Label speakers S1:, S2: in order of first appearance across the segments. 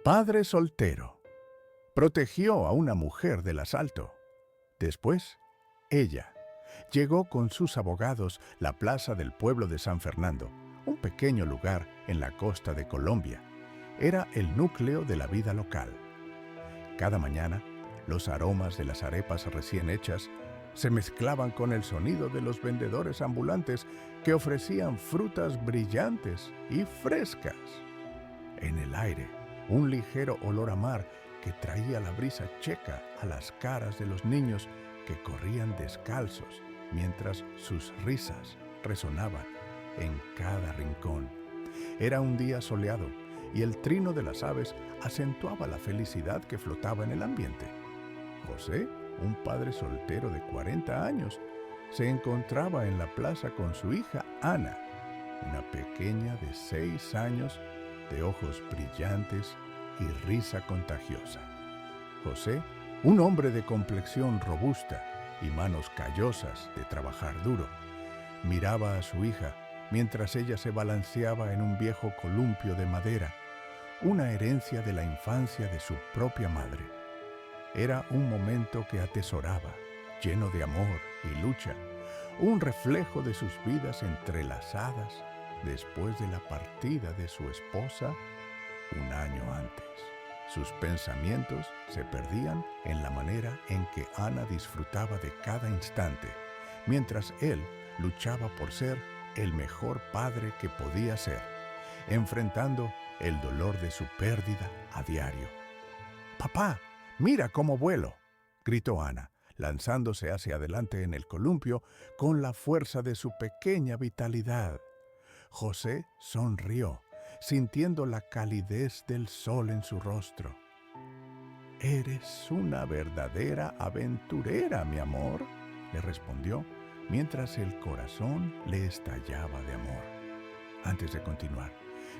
S1: Padre soltero. Protegió a una mujer del asalto. Después, ella llegó con sus abogados la plaza del pueblo de San Fernando, un pequeño lugar en la costa de Colombia. Era el núcleo de la vida local. Cada mañana, los aromas de las arepas recién hechas se mezclaban con el sonido de los vendedores ambulantes que ofrecían frutas brillantes y frescas. En el aire, un ligero olor a mar que traía la brisa checa a las caras de los niños que corrían descalzos mientras sus risas resonaban en cada rincón. Era un día soleado y el trino de las aves acentuaba la felicidad que flotaba en el ambiente. José, un padre soltero de 40 años, se encontraba en la plaza con su hija Ana, una pequeña de 6 años, de ojos brillantes y risa contagiosa. José, un hombre de complexión robusta y manos callosas de trabajar duro, miraba a su hija mientras ella se balanceaba en un viejo columpio de madera, una herencia de la infancia de su propia madre. Era un momento que atesoraba, lleno de amor y lucha, un reflejo de sus vidas entrelazadas después de la partida de su esposa un año antes. Sus pensamientos se perdían en la manera en que Ana disfrutaba de cada instante, mientras él luchaba por ser el mejor padre que podía ser, enfrentando el dolor de su pérdida a diario. «¡Papá, mira cómo vuelo!», gritó Ana, lanzándose hacia adelante en el columpio con la fuerza de su pequeña vitalidad. José sonrió, sintiendo la calidez del sol en su rostro. «Eres una verdadera aventurera, mi amor», le respondió, mientras el corazón le estallaba de amor. Antes de continuar,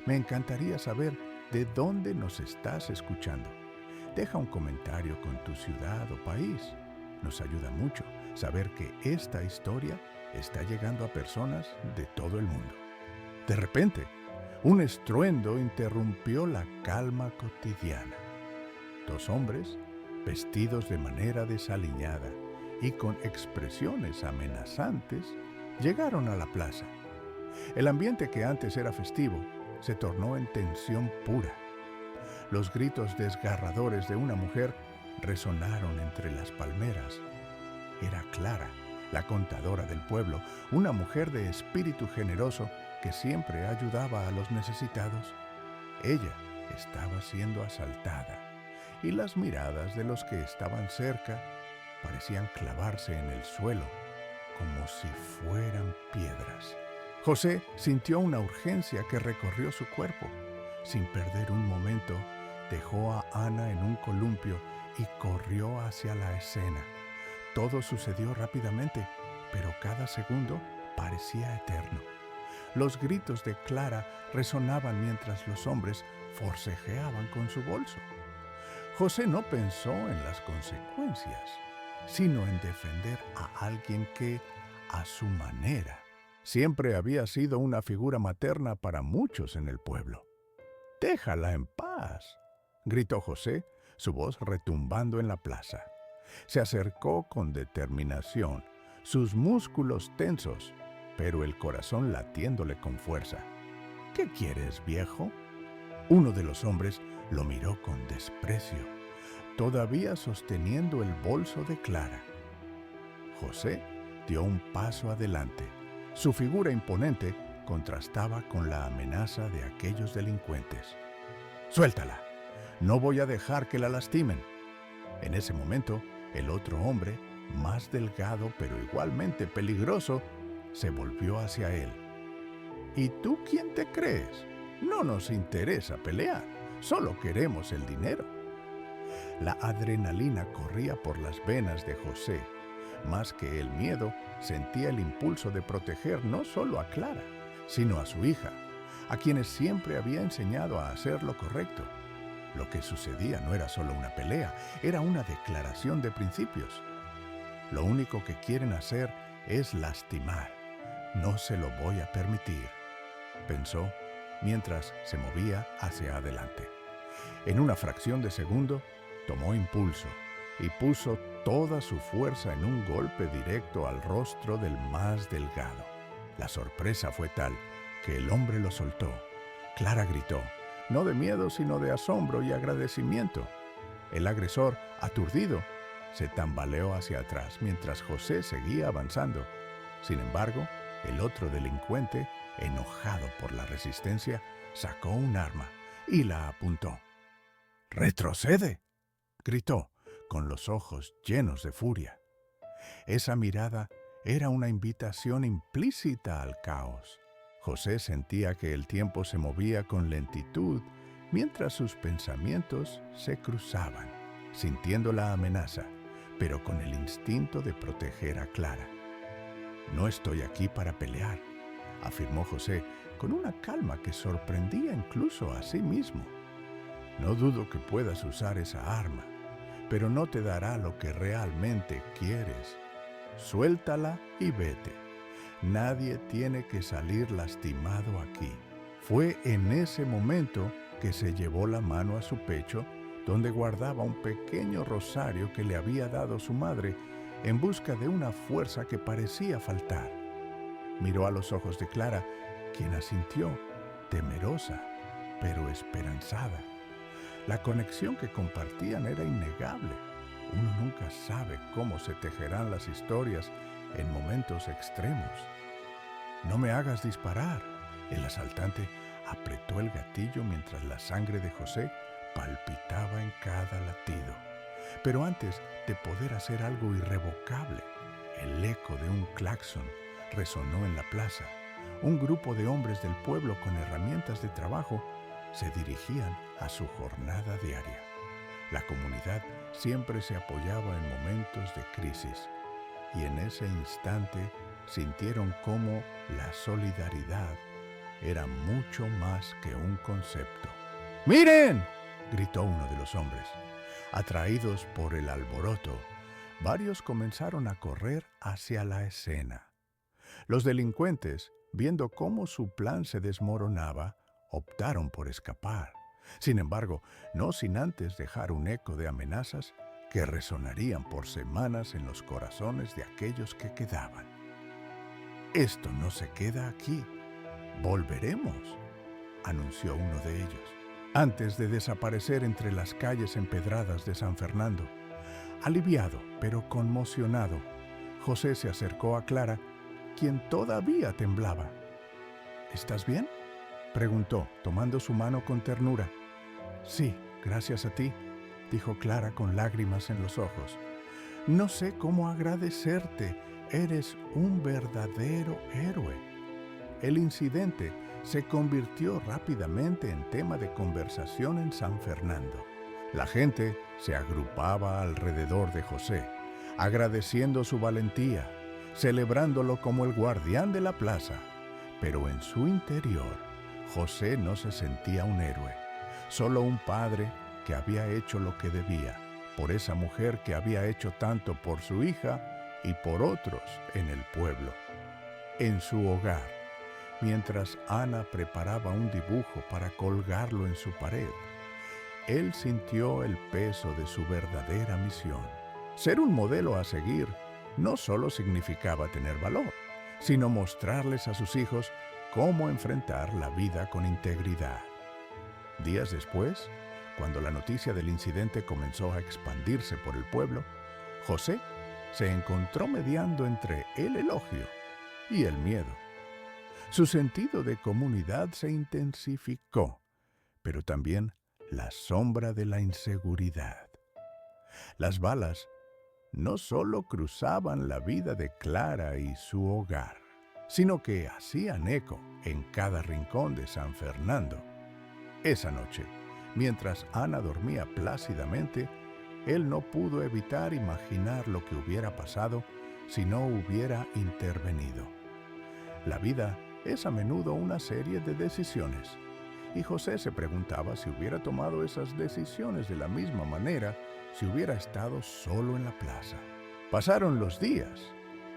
S1: me encantaría saber de dónde nos estás escuchando. Deja un comentario con tu ciudad o país. Nos ayuda mucho saber que esta historia está llegando a personas de todo el mundo. De repente, un estruendo interrumpió la calma cotidiana. 2 hombres, vestidos de manera desaliñada y con expresiones amenazantes, llegaron a la plaza. El ambiente que antes era festivo se tornó en tensión pura. Los gritos desgarradores de una mujer resonaron entre las palmeras. Era Clara, la contadora del pueblo, una mujer de espíritu generoso que siempre ayudaba a los necesitados. Ella estaba siendo asaltada y las miradas de los que estaban cerca parecían clavarse en el suelo como si fueran piedras. José sintió una urgencia que recorrió su cuerpo. Sin perder un momento, dejó a Ana en un columpio y corrió hacia la escena. Todo sucedió rápidamente, pero cada segundo parecía eterno. Los gritos de Clara resonaban mientras los hombres forcejeaban con su bolso. José no pensó en las consecuencias, sino en defender a alguien que, a su manera, siempre había sido una figura materna para muchos en el pueblo. «¡Déjala en paz!», gritó José, su voz retumbando en la plaza. Se acercó con determinación, sus músculos tensos, pero el corazón latiéndole con fuerza. «¿Qué quieres, viejo?». Uno de los hombres lo miró con desprecio, todavía sosteniendo el bolso de Clara. José dio un paso adelante. Su figura imponente contrastaba con la amenaza de aquellos delincuentes. «¡Suéltala! No voy a dejar que la lastimen». En ese momento, el otro hombre, más delgado pero igualmente peligroso, se volvió hacia él. «¿Y tú quién te crees? No nos interesa pelear, solo queremos el dinero». La adrenalina corría por las venas de José. Más que el miedo, sentía el impulso de proteger no solo a Clara, sino a su hija, a quienes siempre había enseñado a hacer lo correcto. Lo que sucedía no era solo una pelea, era una declaración de principios. Lo único que quieren hacer es lastimar. No se lo voy a permitir, pensó mientras se movía hacia adelante. En una fracción de segundo, tomó impulso y puso toda su fuerza en un golpe directo al rostro del más delgado. La sorpresa fue tal que el hombre lo soltó. Clara gritó, no de miedo sino de asombro y agradecimiento. El agresor, aturdido, se tambaleó hacia atrás mientras José seguía avanzando. Sin embargo, el otro delincuente, enojado por la resistencia, sacó un arma y la apuntó. ¡Retrocede!, gritó, con los ojos llenos de furia. Esa mirada era una invitación implícita al caos. José sentía que el tiempo se movía con lentitud mientras sus pensamientos se cruzaban, sintiendo la amenaza, pero con el instinto de proteger a Clara. «No estoy aquí para pelear», afirmó José con una calma que sorprendía incluso a sí mismo. «No dudo que puedas usar esa arma, pero no te dará lo que realmente quieres. Suéltala y vete. Nadie tiene que salir lastimado aquí». Fue en ese momento que se llevó la mano a su pecho, donde guardaba un pequeño rosario que le había dado su madre, en busca de una fuerza que parecía faltar. Miró a los ojos de Clara, quien asintió, temerosa, pero esperanzada. La conexión que compartían era innegable. Uno nunca sabe cómo se tejerán las historias en momentos extremos. «No me hagas disparar». El asaltante apretó el gatillo mientras la sangre de José palpitaba en cada latido. Pero antes de poder hacer algo irrevocable, el eco de un claxon resonó en la plaza. Un grupo de hombres del pueblo con herramientas de trabajo se dirigían a su jornada diaria. La comunidad siempre se apoyaba en momentos de crisis, y en ese instante sintieron cómo la solidaridad era mucho más que un concepto. «¡Miren!», gritó uno de los hombres. Atraídos por el alboroto, varios comenzaron a correr hacia la escena. Los delincuentes, viendo cómo su plan se desmoronaba, optaron por escapar. Sin embargo, no sin antes dejar un eco de amenazas que resonarían por semanas en los corazones de aquellos que quedaban. «Esto no se queda aquí. Volveremos», anunció uno de ellos, antes de desaparecer entre las calles empedradas de San Fernando. Aliviado, pero conmocionado, José se acercó a Clara, quien todavía temblaba. «¿Estás bien?», preguntó, tomando su mano con ternura. «Sí, gracias a ti», dijo Clara con lágrimas en los ojos. «No sé cómo agradecerte. Eres un verdadero héroe». El incidente se convirtió rápidamente en tema de conversación en San Fernando. La gente se agrupaba alrededor de José, agradeciendo su valentía, celebrándolo como el guardián de la plaza. Pero en su interior, José no se sentía un héroe, solo un padre que había hecho lo que debía, por esa mujer que había hecho tanto por su hija y por otros en el pueblo. En su hogar, mientras Ana preparaba un dibujo para colgarlo en su pared, él sintió el peso de su verdadera misión. Ser un modelo a seguir no solo significaba tener valor, sino mostrarles a sus hijos cómo enfrentar la vida con integridad. Días después, cuando la noticia del incidente comenzó a expandirse por el pueblo, José se encontró mediando entre el elogio y el miedo. Su sentido de comunidad se intensificó, pero también la sombra de la inseguridad. Las balas no solo cruzaban la vida de Clara y su hogar, sino que hacían eco en cada rincón de San Fernando. Esa noche, mientras Ana dormía plácidamente, él no pudo evitar imaginar lo que hubiera pasado si no hubiera intervenido. La vida es a menudo una serie de decisiones, y José se preguntaba si hubiera tomado esas decisiones de la misma manera si hubiera estado solo en la plaza. Pasaron los días,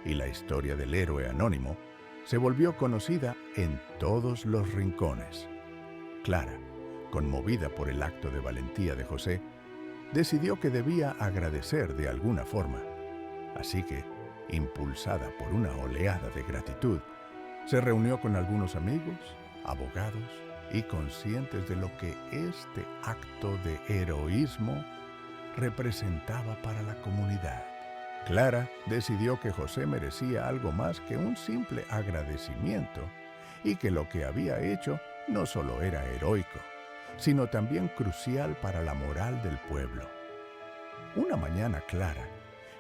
S1: y la historia del héroe anónimo se volvió conocida en todos los rincones. Clara, conmovida por el acto de valentía de José, decidió que debía agradecer de alguna forma. Así que, impulsada por una oleada de gratitud, se reunió con algunos amigos, abogados y conscientes de lo que este acto de heroísmo representaba para la comunidad. Clara decidió que José merecía algo más que un simple agradecimiento y que lo que había hecho no solo era heroico, sino también crucial para la moral del pueblo. Una mañana clara,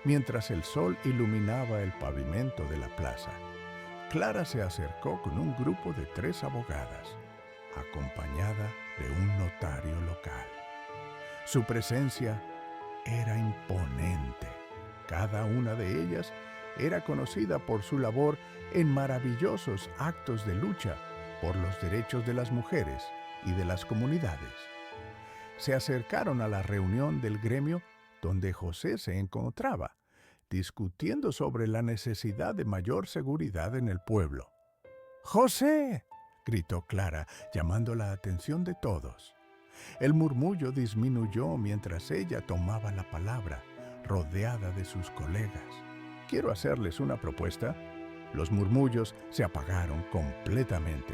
S1: mientras el sol iluminaba el pavimento de la plaza, Clara se acercó con un grupo de 3 abogadas, acompañada de un notario local. Su presencia era imponente. Cada una de ellas era conocida por su labor en maravillosos actos de lucha por los derechos de las mujeres y de las comunidades. Se acercaron a la reunión del gremio donde José se encontraba, discutiendo sobre la necesidad de mayor seguridad en el pueblo. ¡José!, gritó Clara, llamando la atención de todos. El murmullo disminuyó mientras ella tomaba la palabra, rodeada de sus colegas. ¿Quiero hacerles una propuesta? Los murmullos se apagaron completamente.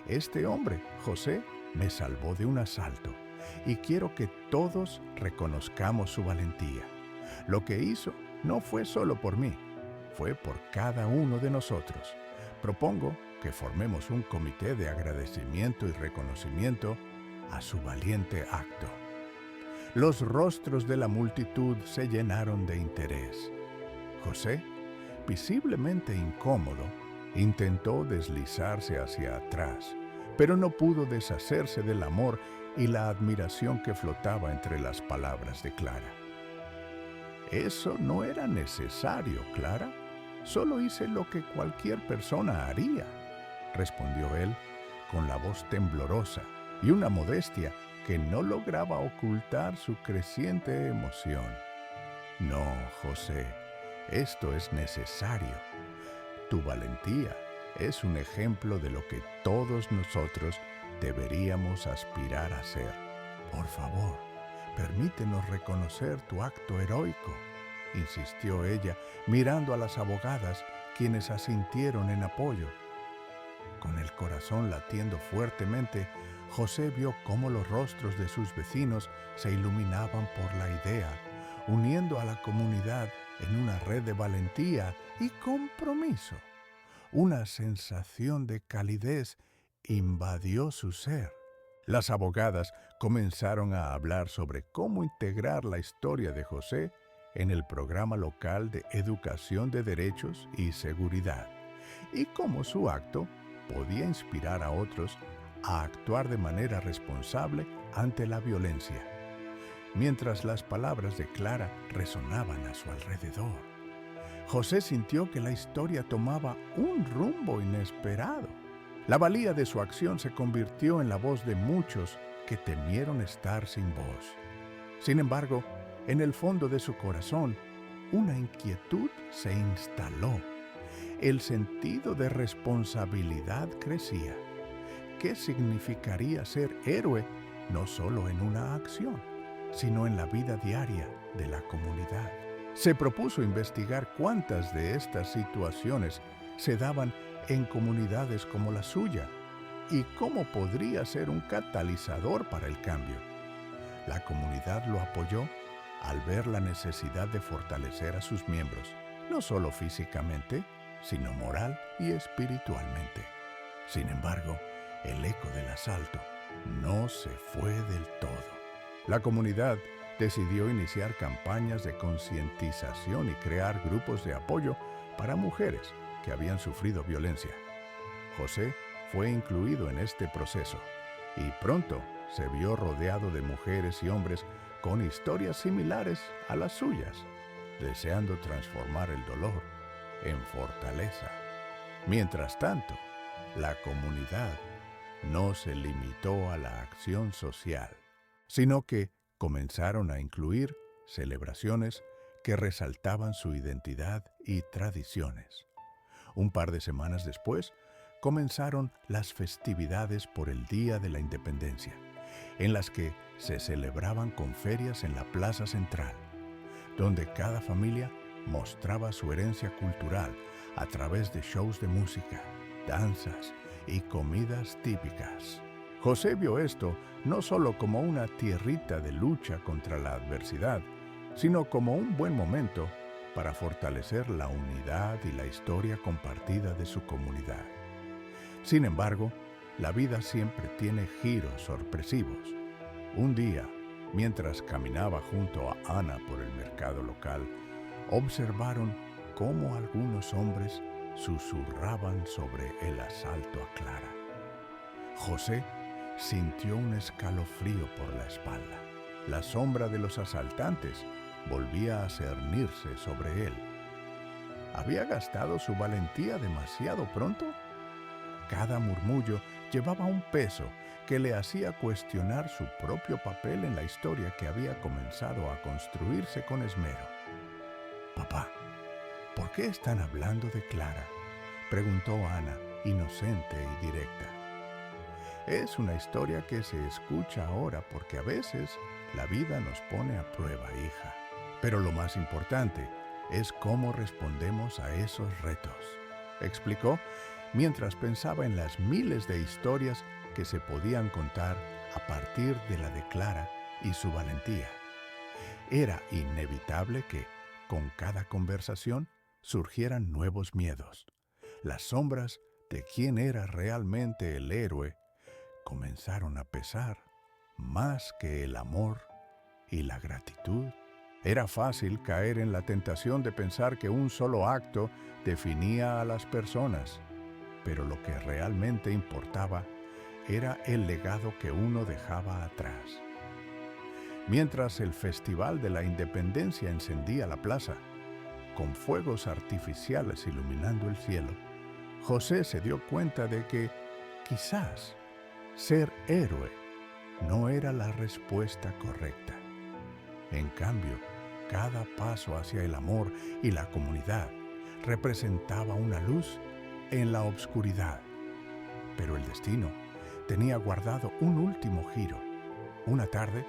S1: Este hombre, José, me salvó de un asalto y quiero que todos reconozcamos su valentía. Lo que hizo no fue solo por mí, fue por cada uno de nosotros. Propongo que formemos un comité de agradecimiento y reconocimiento a su valiente acto. Los rostros de la multitud se llenaron de interés. José, visiblemente incómodo, intentó deslizarse hacia atrás, pero no pudo deshacerse del amor y la admiración que flotaba entre las palabras de Clara. Eso no era necesario, Clara. Solo hice lo que cualquier persona haría, respondió él con la voz temblorosa y una modestia que no lograba ocultar su creciente emoción. No, José, esto es necesario. Tu valentía es un ejemplo de lo que todos nosotros deberíamos aspirar a ser. Por favor, permítenos reconocer tu acto heroico, insistió ella, mirando a las abogadas, quienes asintieron en apoyo. Con el corazón latiendo fuertemente, José vio cómo los rostros de sus vecinos se iluminaban por la idea, uniendo a la comunidad en una red de valentía y compromiso. Una sensación de calidez invadió su ser. Las abogadas comenzaron a hablar sobre cómo integrar la historia de José en el programa local de educación de derechos y seguridad, y cómo su acto podía inspirar a otros a actuar de manera responsable ante la violencia. Mientras las palabras de Clara resonaban a su alrededor, José sintió que la historia tomaba un rumbo inesperado. La valía de su acción se convirtió en la voz de muchos que temieron estar sin voz. Sin embargo, en el fondo de su corazón, una inquietud se instaló. El sentido de responsabilidad crecía. ¿Qué significaría ser héroe no solo en una acción, sino en la vida diaria de la comunidad? Se propuso investigar cuántas de estas situaciones se daban en comunidades como la suya y cómo podría ser un catalizador para el cambio. La comunidad lo apoyó al ver la necesidad de fortalecer a sus miembros, no solo físicamente, sino moral y espiritualmente. Sin embargo, el eco del asalto no se fue del todo. La comunidad decidió iniciar campañas de concientización y crear grupos de apoyo para mujeres que habían sufrido violencia. José fue incluido en este proceso y pronto se vio rodeado de mujeres y hombres con historias similares a las suyas, deseando transformar el dolor en fortaleza. Mientras tanto, la comunidad no se limitó a la acción social, sino que comenzaron a incluir celebraciones que resaltaban su identidad y tradiciones. Un par de semanas después, comenzaron las festividades por el Día de la Independencia, en las que se celebraban con ferias en la plaza central, donde cada familia mostraba su herencia cultural a través de shows de música, danzas y comidas típicas. José vio esto no solo como una tierrita de lucha contra la adversidad, sino como un buen momento para fortalecer la unidad y la historia compartida de su comunidad. Sin embargo, la vida siempre tiene giros sorpresivos. Un día, mientras caminaba junto a Ana por el mercado local, observaron cómo algunos hombres susurraban sobre el asalto a Clara. José sintió un escalofrío por la espalda. La sombra de los asaltantes volvía a cernirse sobre él. ¿Había gastado su valentía demasiado pronto? Cada murmullo llevaba un peso que le hacía cuestionar su propio papel en la historia que había comenzado a construirse con esmero. «Papá, ¿por qué están hablando de Clara?», preguntó Ana, inocente y directa. Es una historia que se escucha ahora porque a veces la vida nos pone a prueba, hija. Pero lo más importante es cómo respondemos a esos retos, explicó mientras pensaba en las miles de historias que se podían contar a partir de la de Clara y su valentía. Era inevitable que, con cada conversación, surgieran nuevos miedos. Las sombras de quién era realmente el héroe comenzaron a pesar más que el amor y la gratitud. Era fácil caer en la tentación de pensar que un solo acto definía a las personas, pero lo que realmente importaba era el legado que uno dejaba atrás. Mientras el Festival de la Independencia encendía la plaza, con fuegos artificiales iluminando el cielo, José se dio cuenta de que, quizás, ser héroe no era la respuesta correcta. En cambio, cada paso hacia el amor y la comunidad representaba una luz en la oscuridad. Pero el destino tenía guardado un último giro. Una tarde,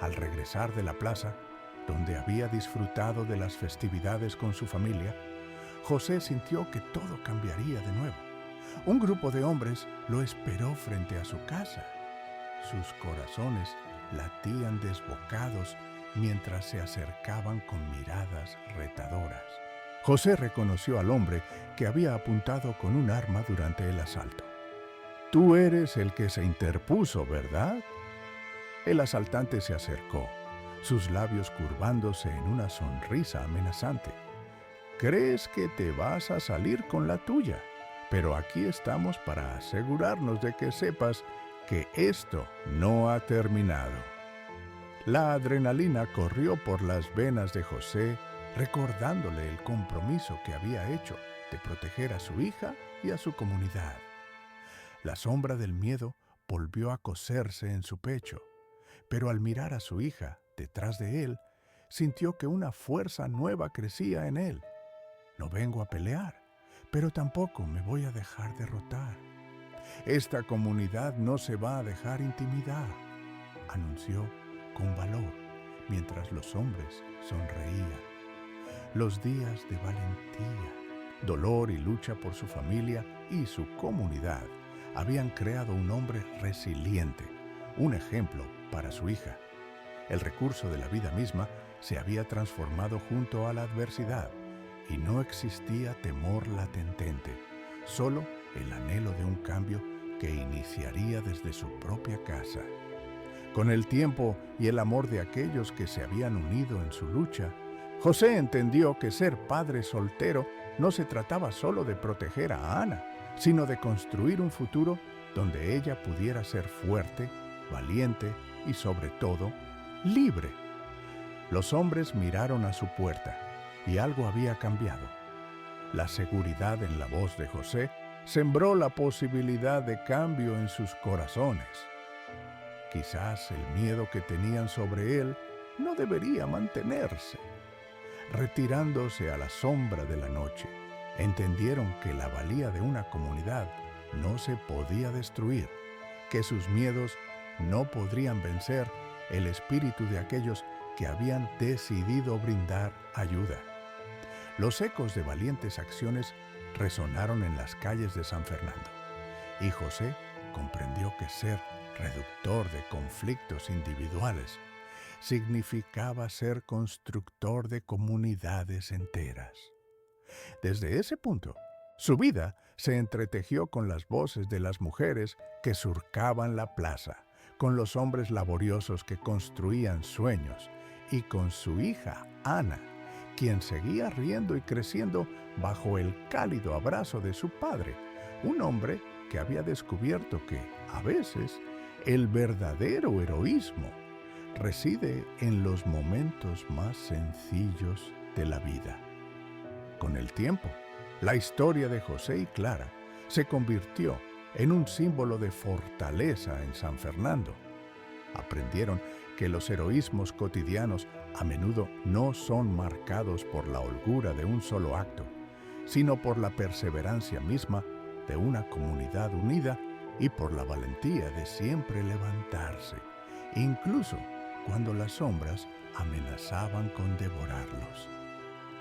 S1: al regresar de la plaza, donde había disfrutado de las festividades con su familia, José sintió que todo cambiaría de nuevo. Un grupo de hombres lo esperó frente a su casa. Sus corazones latían desbocados mientras se acercaban con miradas retadoras. José reconoció al hombre que había apuntado con un arma durante el asalto. «Tú eres el que se interpuso, ¿verdad?». El asaltante se acercó, sus labios curvándose en una sonrisa amenazante. «Crees que te vas a salir con la tuya, pero aquí estamos para asegurarnos de que sepas que esto no ha terminado». La adrenalina corrió por las venas de José, recordándole el compromiso que había hecho de proteger a su hija y a su comunidad. La sombra del miedo volvió a coserse en su pecho, pero al mirar a su hija detrás de él, sintió que una fuerza nueva crecía en él. «No vengo a pelear, pero tampoco me voy a dejar derrotar. Esta comunidad no se va a dejar intimidar», anunció con valor mientras los hombres sonreían. Los días de valentía, dolor y lucha por su familia y su comunidad habían creado un hombre resiliente, un ejemplo para su hija. El recurso de la vida misma se había transformado junto a la adversidad y no existía temor latente, solo el anhelo de un cambio que iniciaría desde su propia casa. Con el tiempo y el amor de aquellos que se habían unido en su lucha, José entendió que ser padre soltero no se trataba solo de proteger a Ana, sino de construir un futuro donde ella pudiera ser fuerte, valiente y, sobre todo, libre. Los hombres miraron a su puerta y algo había cambiado. La seguridad en la voz de José sembró la posibilidad de cambio en sus corazones. Quizás el miedo que tenían sobre él no debería mantenerse. Retirándose a la sombra de la noche, entendieron que la valía de una comunidad no se podía destruir, que sus miedos no podrían vencer el espíritu de aquellos que habían decidido brindar ayuda. Los ecos de valientes acciones resonaron en las calles de San Fernando, y José comprendió que ser reductor de conflictos individuales significaba ser constructor de comunidades enteras. Desde ese punto, su vida se entretejió con las voces de las mujeres que surcaban la plaza, con los hombres laboriosos que construían sueños y con su hija, Ana, quien seguía riendo y creciendo bajo el cálido abrazo de su padre, un hombre que había descubierto que, a veces, el verdadero heroísmo reside en los momentos más sencillos de la vida. Con el tiempo, la historia de José y Clara se convirtió en un símbolo de fortaleza en San Fernando. Aprendieron que los heroísmos cotidianos a menudo no son marcados por la holgura de un solo acto, sino por la perseverancia misma de una comunidad unida y por la valentía de siempre levantarse, incluso cuando las sombras amenazaban con devorarlos.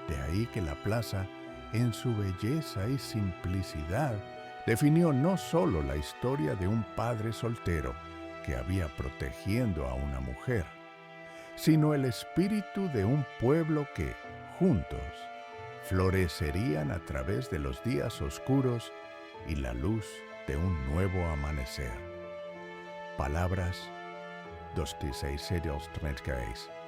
S1: De ahí que la plaza, en su belleza y simplicidad, definió no solo la historia de un padre soltero que había protegiendo a una mujer, sino el espíritu de un pueblo que, juntos, florecerían a través de los días oscuros y la luz de un nuevo amanecer. Palabras 26 Serials 30